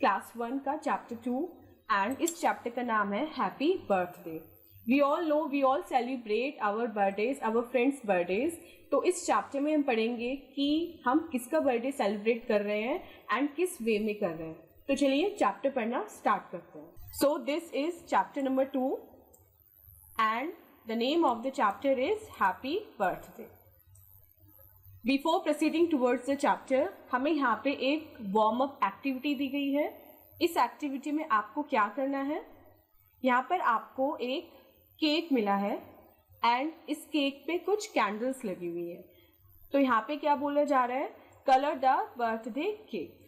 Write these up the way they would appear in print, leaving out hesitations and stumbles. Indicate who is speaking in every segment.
Speaker 1: Class 1 का chapter 2 and इस chapter का नाम है happy birthday. We all know, we all celebrate our birthdays, our friends birthdays. तो इस चैप्टर में हम पढ़ेंगे कि हम किसका बर्थडे सेलिब्रेट कर रहे हैं एंड किस वे में कर रहे हैं। तो चलिए चैप्टर पढ़ना स्टार्ट करते हैं। So this is chapter number 2 and the name of the chapter is happy birthday. Before proceeding towards the chapter, हमें यहाँ पे एक वार्म अप एक्टिविटी दी गई है। इस एक्टिविटी में आपको क्या करना है, यहाँ पर आपको एक केक मिला है एंड इस केक पे कुछ कैंडल्स लगी हुई है। तो यहाँ पे क्या बोला जा रहा है, कलर द बर्थडे केक।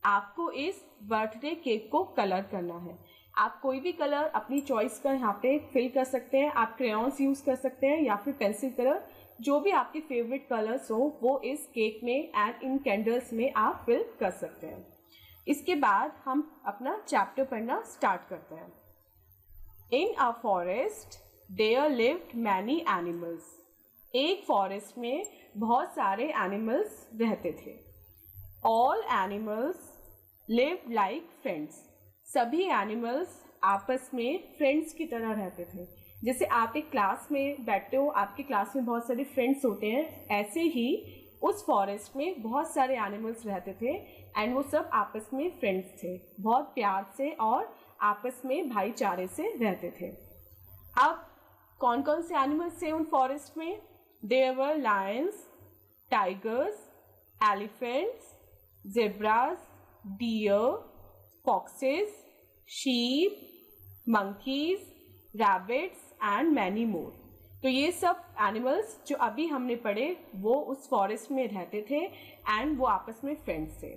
Speaker 1: आपको इस बर्थडे केक को कलर करना है। आप कोई भी कलर अपनी चॉइस का यहाँ पे फिल कर सकते हैं। आप क्रेयॉन्स यूज कर सकते हैं या फिर पेंसिल कलर, जो भी आपके फेवरेट कलर्स हो वो इस केक में एंड इन कैंडल्स में आप फिल कर सकते हैं। इसके बाद हम अपना चैप्टर पढ़ना स्टार्ट करते हैं। In a forest, there lived many animals. एक फॉरेस्ट में बहुत सारे एनिमल्स रहते थे। All animals lived like friends. सभी एनिमल्स आपस में फ्रेंड्स की तरह रहते थे। जैसे आप एक क्लास में बैठते हो, आपकी क्लास में बहुत सारे फ्रेंड्स होते हैं, ऐसे ही उस फॉरेस्ट में बहुत सारे एनिमल्स रहते थे एंड वो सब आपस में फ्रेंड्स थे, बहुत प्यार से और आपस में भाईचारे से रहते थे। अब कौन कौन से एनिमल्स थे उन फॉरेस्ट में? There were lions, tigers, elephants, zebras, deer, foxes, sheep, monkeys, rabbits and many more. तो ये सब एनिमल्स जो अभी हमने पढ़े वो उस फॉरेस्ट में रहते थे एंड वो आपस में फ्रेंड्स थे।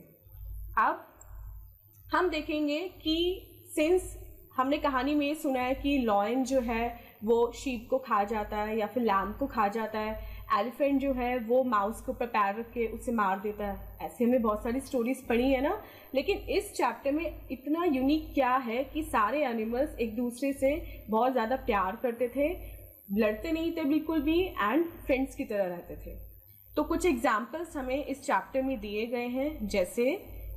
Speaker 1: अब हम देखेंगे कि सिंस हमने कहानी में सुना है कि लॉयन जो है वो शीप को खा जाता है या फिर लैम को खा जाता है, एलिफेंट जो है वो माउस के ऊपर पैर रख के उसे मार देता है। ऐसे हमें बहुत सारी स्टोरीज पढ़ी है ना, लेकिन इस चैप्टर में इतना यूनिक क्या है कि सारे एनिमल्स एक दूसरे से बहुत ज़्यादा प्यार करते थे, लड़ते नहीं थे बिल्कुल भी एंड फ्रेंड्स की तरह रहते थे। तो कुछ एग्जाम्पल्स हमें इस चैप्टर में दिए गए हैं, जैसे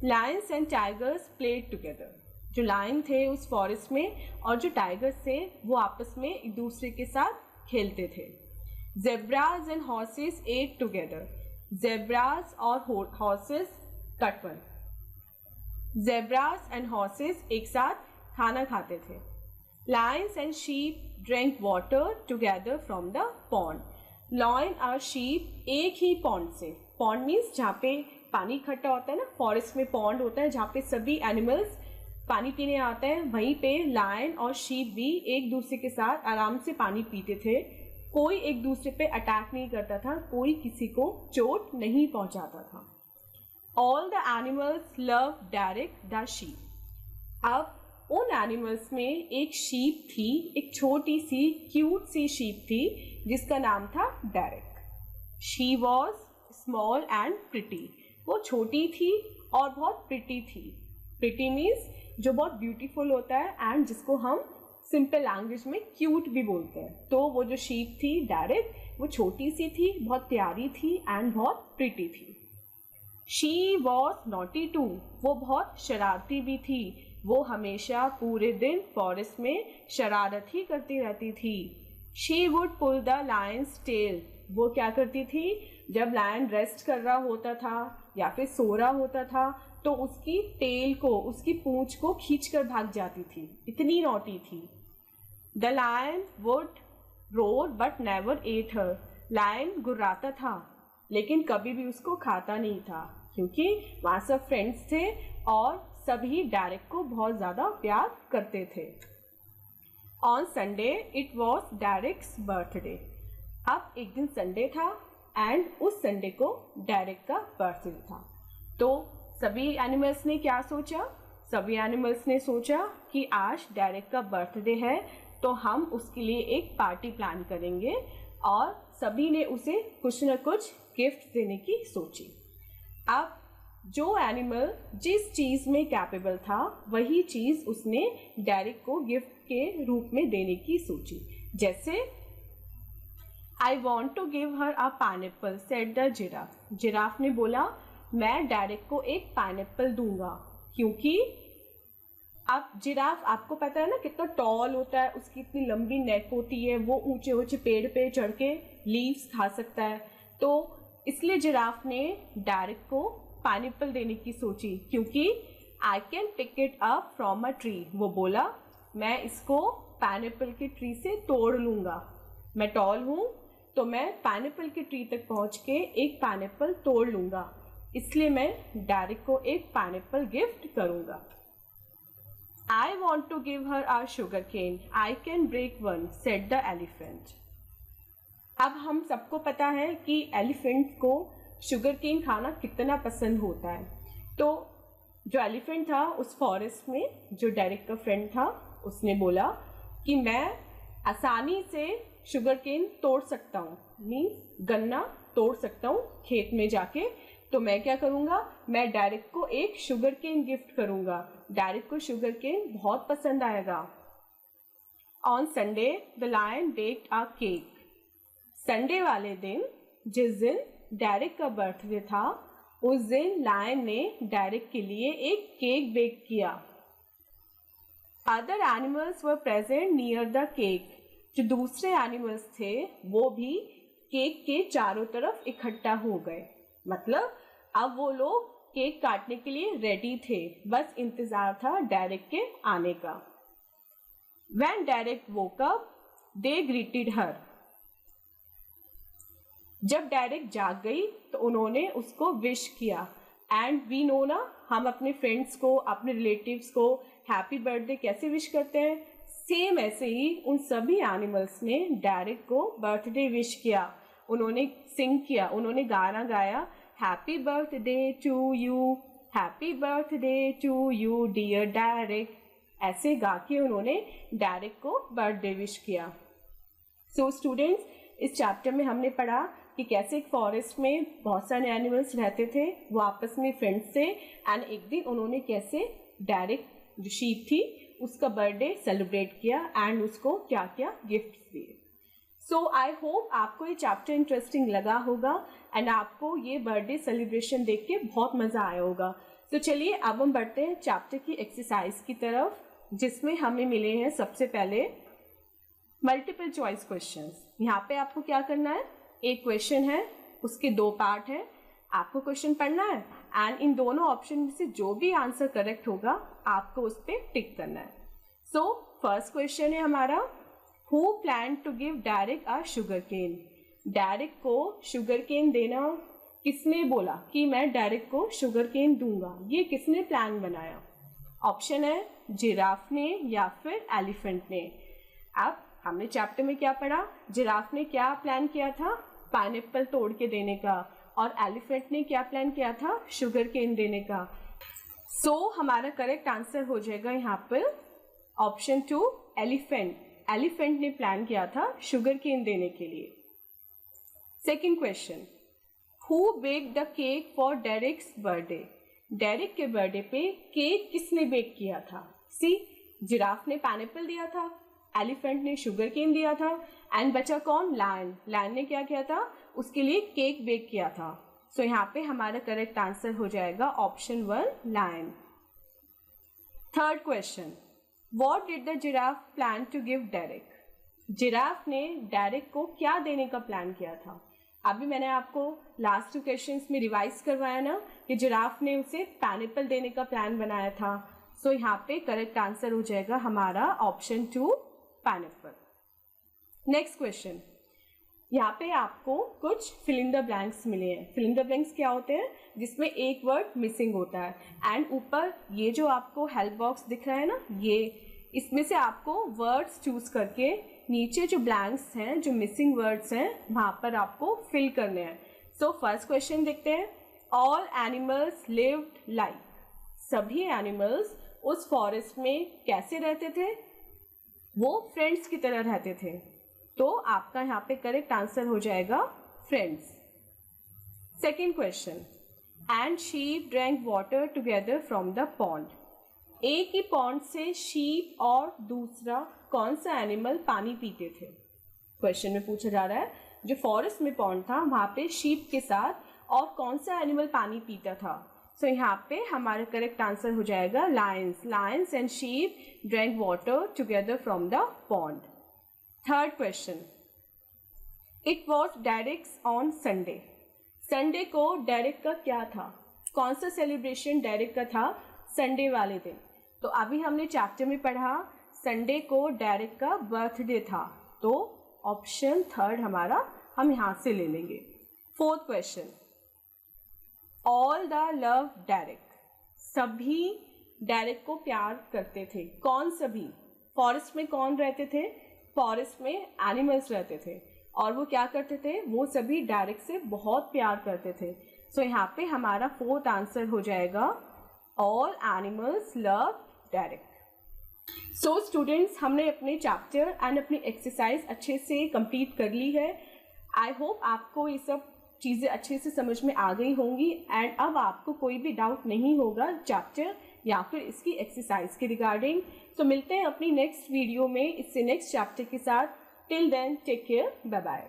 Speaker 1: Lions and tigers played together. जो लायन थे उस फॉरेस्ट में और जो टाइगर्स थे वो आपस में एक दूसरे के साथ खेलते थे। Zebras and horses ate together. Zebras और horses cut one. Zebras and horses एक साथ खाना खाते थे। Lions and sheep drink water together from the pond. Lion और शीप एक ही पॉन्ड से, पॉन्ड मीन्स जहाँ पे पानी इकट्ठा होता है ना, फॉरेस्ट में पॉन्ड होता है जहाँ पे सभी एनिमल्स पानी पीने आते हैं, वहीं पे लायन और शीप भी एक दूसरे के साथ आराम से पानी पीते थे। कोई एक दूसरे पे अटैक नहीं करता था, कोई किसी को चोट नहीं पहुंचाता था। All the animals love Derek the sheep. अब उन एनिमल्स में एक शीप थी, एक छोटी सी क्यूट सी शीप थी जिसका नाम था Derek. She was small and pretty. वो छोटी थी और बहुत प्रिटी थी। प्रिटी मीन्स जो बहुत ब्यूटीफुल होता है एंड जिसको हम सिंपल लैंग्वेज में क्यूट भी बोलते हैं। तो वो जो शीप थी डेरेक, वो छोटी सी थी, बहुत प्यारी थी एंड बहुत प्रिटी थी। She was naughty too. वो बहुत शरारती भी थी। वो हमेशा पूरे दिन फॉरेस्ट में शरारत ही करती रहती थी। She would pull the lion's tail. वो क्या करती थी, जब लायन रेस्ट कर रहा होता था या फिर सो रहा होता था तो उसकी टेल को, उसकी पूंछ को खींचकर भाग जाती थी, इतनी नॉटी थी। The lion would roar but never ate her. Lion गुर्राता था लेकिन कभी भी उसको खाता नहीं था, क्योंकि वहाँ सब फ्रेंड्स थे और सभी डेरेक को बहुत ज़्यादा प्यार करते थे। On Sunday it was Derek's birthday. अब एक दिन संडे था एंड उस संडे को डेरेक का बर्थडे था। तो सभी एनिमल्स ने क्या सोचा, सभी एनिमल्स ने सोचा कि आज डेरेक का बर्थडे है तो हम उसके लिए एक पार्टी प्लान करेंगे और सभी ने उसे कुछ न कुछ गिफ्ट देने की सोची। अब जो एनिमल जिस चीज़ में कैपेबल था वही चीज़ उसने डेरेक को गिफ्ट के रूप में देने की सोची। जैसे I want to give her a pineapple said the giraffe. Giraffe ने बोला मैं डेरेक को एक पाइनएप्पल दूंगा क्योंकि अब जिराफ आपको पता है ना कितना टॉल होता है, उसकी इतनी लंबी नेक होती है, वो ऊंचे ऊंचे पेड़ पे चढ़ के लीव्स खा सकता है। तो इसलिए जिराफ ने डेरिक को पाइनएप्पल देने की सोची, क्योंकि I can pick it up from a tree. वो बोला मैं इसको पाइनएप्पल के ट्री से तोड़ लूंगा, मैं टॉल हूँ तो मैं पाइनएप्पल के ट्री तक पहुंच के एक पाइनएप्पल तोड़ लूंगा, इसलिए मैं डेरिक को एक पाइनएप्पल गिफ्ट करूंगा। I want to give her a sugar cane. I can break one, said the elephant. अब हम सबको पता है कि एलिफेंट को शुगर केन खाना कितना पसंद होता है। तो जो एलिफेंट था उस फॉरेस्ट में, जो डेरिक का फ्रेंड था, उसने बोला कि मैं आसानी से शुगर केन तोड़ सकता हूँ, मीन्स गन्ना तोड़ सकता हूँ खेत में जाके। तो मैं क्या करूँगा, मैं डेरिक को एक शुगर केन गिफ्ट करूँगा। डेरिक को शुगर केन बहुत पसंद आएगा। On Sunday the lion baked a cake. Sunday वाले दिन, जिस दिन डेरिक का बर्थडे था, उस दिन लायन ने डेरिक के लिए एक केक बेक किया। Other animals were present near the cake. जो दूसरे एनिमल्स थे वो भी केक के चारों तरफ इकट्ठा हो गए, मतलब अब वो लोग केक काटने के लिए रेडी थे, बस इंतजार था डेरिक के आने का। When Derrick woke up, they greeted her. जब डेरिक जाग गई तो उन्होंने उसको विश किया। एंड वी नो ना, हम अपने फ्रेंड्स को, अपने रिलेटिव्स को हैप्पी बर्थडे कैसे विश करते हैं, सेम ऐसे ही उन सभी एनिमल्स ने डेरिक को बर्थडे विश किया। उन्होंने सिंग किया, उन्होंने गाना गाया, happy birthday to you, happy birthday to you dear Derrick. ऐसे गा के उन्होंने डेरिक को बर्थडे विश किया। सो स्टूडेंट्स, इस चैप्टर में हमने पढ़ा कि कैसे एक फॉरेस्ट में बहुत सारे एनिमल्स रहते थे, वो आपस में फ्रेंड्स थे, एंड एक दिन उन्होंने कैसे डेरिक जो शीप थी उसका बर्थडे सेलिब्रेट किया एंड उसको क्या क्या गिफ्ट्स दिए। सो आई होप आपको ये चैप्टर इंटरेस्टिंग लगा होगा एंड आपको ये बर्थडे सेलिब्रेशन देख के बहुत मज़ा आया होगा। तो चलिए अब हम बढ़ते हैं चैप्टर की एक्सरसाइज की तरफ, जिसमें हमें मिले हैं सबसे पहले मल्टीपल चॉइस क्वेश्चंस। यहाँ पे आपको क्या करना है, एक क्वेश्चन है, उसके दो पार्ट है, आपको क्वेश्चन पढ़ना है एंड इन दोनों ऑप्शन में से जो भी आंसर करेक्ट होगा आपको उस पर टिक करना है। सो फर्स्ट क्वेश्चन है हमारा, who plan to give Derrick a sugar cane. Derrick को शुगर केन देना किसने बोला कि मैं डेरिक को शुगर केन दूंगा, ये किसने प्लान बनाया? ऑप्शन है जिराफ ने या फिर एलिफेंट ने। अब हमने चैप्टर में क्या पढ़ा, जिराफ ने क्या प्लान किया था, पाइनएप्पल तोड़ के देने का, और एलिफेंट ने क्या प्लान किया था, शुगर केन देने का। सो हमारा करेक्ट आंसर हो जाएगा यहाँ पर ऑप्शन 2 एलिफेंट। एलिफेंट ने प्लान किया था शुगर केन देने के लिए। Second question, who baked the cake for Derek's birthday. Derek के बर्थडे पे केक किसने बेक किया था? सी, जिराफ ने पाइनएप्पल दिया था, एलिफेंट ने शुगर केन दिया था, एंड बचा कौन, लायन। लायन ने क्या किया था, उसके लिए केक बेक किया था। सो यहाँ पे हमारा करेक्ट आंसर हो जाएगा option 1 lion. Third question, what did the giraffe plan to give Derrick. Giraffe ने डेरिक को क्या देने का प्लान किया था? अभी मैंने आपको लास्ट 2 क्वेश्चंस में रिवाइज करवाया ना कि जिराफ ने उसे पाइनएप्पल देने का प्लान बनाया था। सो यहाँ पे करेक्ट आंसर हो जाएगा हमारा ऑप्शन 2 पाइनएप्पल। नेक्स्ट क्वेश्चन, यहाँ पे आपको कुछ फिल इन द ब्लैंक्स मिले हैं। फिल इन द ब्लैंक्स क्या होते हैं, जिसमें एक वर्ड मिसिंग होता है, एंड ऊपर ये जो आपको हेल्प बॉक्स दिख रहा है ना, ये इसमें से आपको वर्ड्स चूज करके नीचे जो ब्लैंक्स हैं, जो मिसिंग वर्ड्स हैं, वहां पर आपको फिल करने हैं। सो फर्स्ट क्वेश्चन देखते हैं, ऑल एनिमल्स लिव्ड लाइक। सभी एनिमल्स उस फॉरेस्ट में कैसे रहते थे? वो फ्रेंड्स की तरह रहते थे। तो आपका यहाँ पे करेक्ट आंसर हो जाएगा friends. Second question, and sheep drank water together from the pond. एक ही पॉन्ड से शीप और दूसरा कौन सा एनिमल पानी पीते थे? क्वेश्चन में पूछा जा रहा है जो फॉरेस्ट में पॉन्ड था वहां पे शीप के साथ और कौन सा एनिमल पानी पीता था? सो यहाँ पे हमारा करेक्ट आंसर हो जाएगा lions and sheep drank water together from the pond. Third question, it was Derek's on Sunday. Sunday को डेरेक का क्या था, कौन सा सेलिब्रेशन डेरेक का था संडे वाले दिन। तो अभी हमने चैप्टर में पढ़ा संडे को डेरेक का बर्थडे था, तो ऑप्शन थर्ड हमारा हम यहाँ से ले लेंगे। Fourth question, all the love Derek. सभी डेरेक को प्यार करते थे, कौन सभी, फॉरेस्ट में कौन रहते थे, फॉरेस्ट में एनिमल्स रहते थे और वो क्या करते थे, वो सभी डेरेक से बहुत प्यार करते थे। सो यहाँ पे हमारा फोर्थ आंसर हो जाएगा all animals love Derek. So students, हमने अपने चैप्टर एंड अपनी एक्सरसाइज अच्छे से कंप्लीट कर ली है। आई होप आपको ये सब चीज़ें अच्छे से समझ में आ गई होंगी एंड अब आपको कोई भी डाउट नहीं होगा चैप्टर या फिर इसकी एक्सरसाइज के रिगार्डिंग। तो मिलते हैं अपनी नेक्स्ट वीडियो में इससे नेक्स्ट चैप्टर के साथ। Till then take care, bye bye.